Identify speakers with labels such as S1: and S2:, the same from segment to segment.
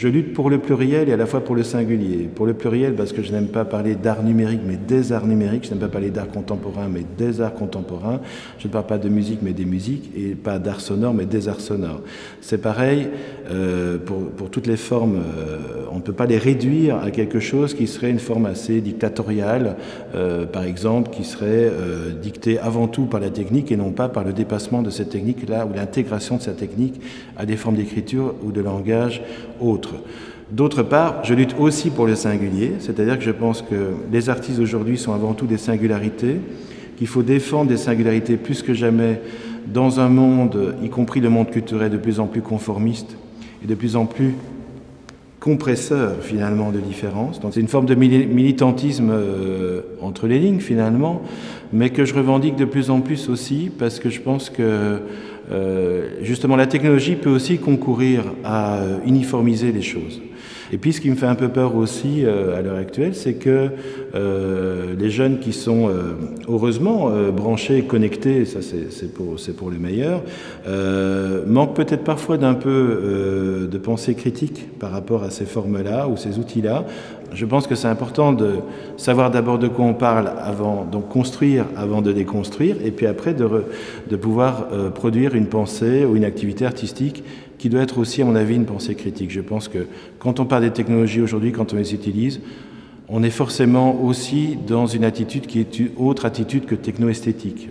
S1: Je lutte pour le pluriel et à la fois pour le singulier. Pour le pluriel parce que je n'aime pas parler d'art numérique mais des arts numériques, je n'aime pas parler d'art contemporain mais des arts contemporains, je ne parle pas de musique mais des musiques et pas d'art sonore mais des arts sonores. C'est pareil pour toutes les formes, on ne peut pas les réduire à quelque chose qui serait une forme assez dictatoriale, par exemple, qui serait dictée avant tout par la technique et non pas par le dépassement de cette technique-là ou l'intégration de cette technique à des formes d'écriture ou de langage autres. D'autre part, je lutte aussi pour le singulier, c'est-à-dire que je pense que les artistes aujourd'hui sont avant tout des singularités, qu'il faut défendre des singularités plus que jamais dans un monde, y compris le monde culturel, de plus en plus conformiste et de plus en plus compresseur finalement de différence. Donc c'est une forme de militantisme entre les lignes finalement, mais que je revendique de plus en plus aussi parce que je pense que justement la technologie peut aussi concourir à uniformiser les choses. Et puis ce qui me fait un peu peur aussi à l'heure actuelle, c'est que les jeunes qui sont heureusement branchés, connectés, ça c'est pour le meilleur, manquent peut-être parfois d'un peu de pensée critique par rapport à ces formes-là ou ces outils-là. Je pense que c'est important de savoir d'abord de quoi on parle avant, donc construire avant de déconstruire, et puis après de pouvoir produire une pensée ou une activité artistique qui doit être aussi, à mon avis, une pensée critique. Je pense que quand on parle des technologies aujourd'hui, quand on les utilise, on est forcément aussi dans une attitude qui est une autre attitude que techno-esthétique.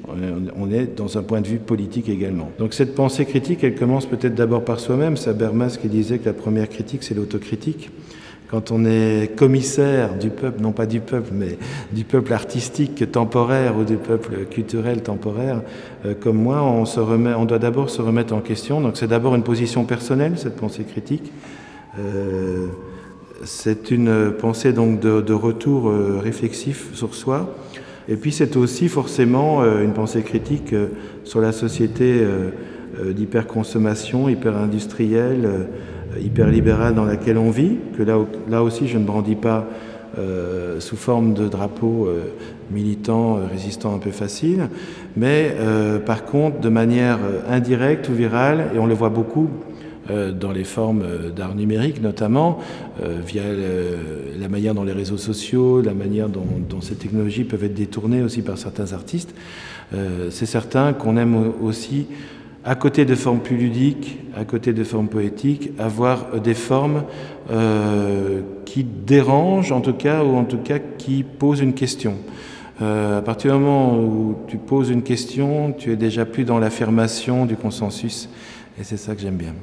S1: On est dans un point de vue politique également. Donc cette pensée critique, elle commence peut-être d'abord par soi-même. C'est Habermas qui disait que la première critique, c'est l'autocritique. Quand on est commissaire du peuple, non pas du peuple, mais du peuple artistique temporaire ou du peuple culturel temporaire, comme moi, on doit d'abord se remettre en question. Donc c'est d'abord une position personnelle, cette pensée critique. C'est une pensée donc de retour réflexif sur soi. Et puis c'est aussi forcément une pensée critique sur la société d'hyperconsommation, hyper-industrielle, hyper-libérale dans laquelle on vit, que là aussi je ne brandis pas sous forme de drapeau militant, résistant un peu facile, mais par contre de manière indirecte ou virale, et on le voit beaucoup dans les formes d'art numérique notamment, via la manière dont les réseaux sociaux, la manière dont ces technologies peuvent être détournées aussi par certains artistes. C'est certain qu'on aime aussi, à côté de formes plus ludiques, à côté de formes poétiques, avoir des formes qui dérangent en tout cas, ou en tout cas qui posent une question. À partir du moment où tu poses une question, tu es déjà plus dans l'affirmation du consensus, et c'est ça que j'aime bien.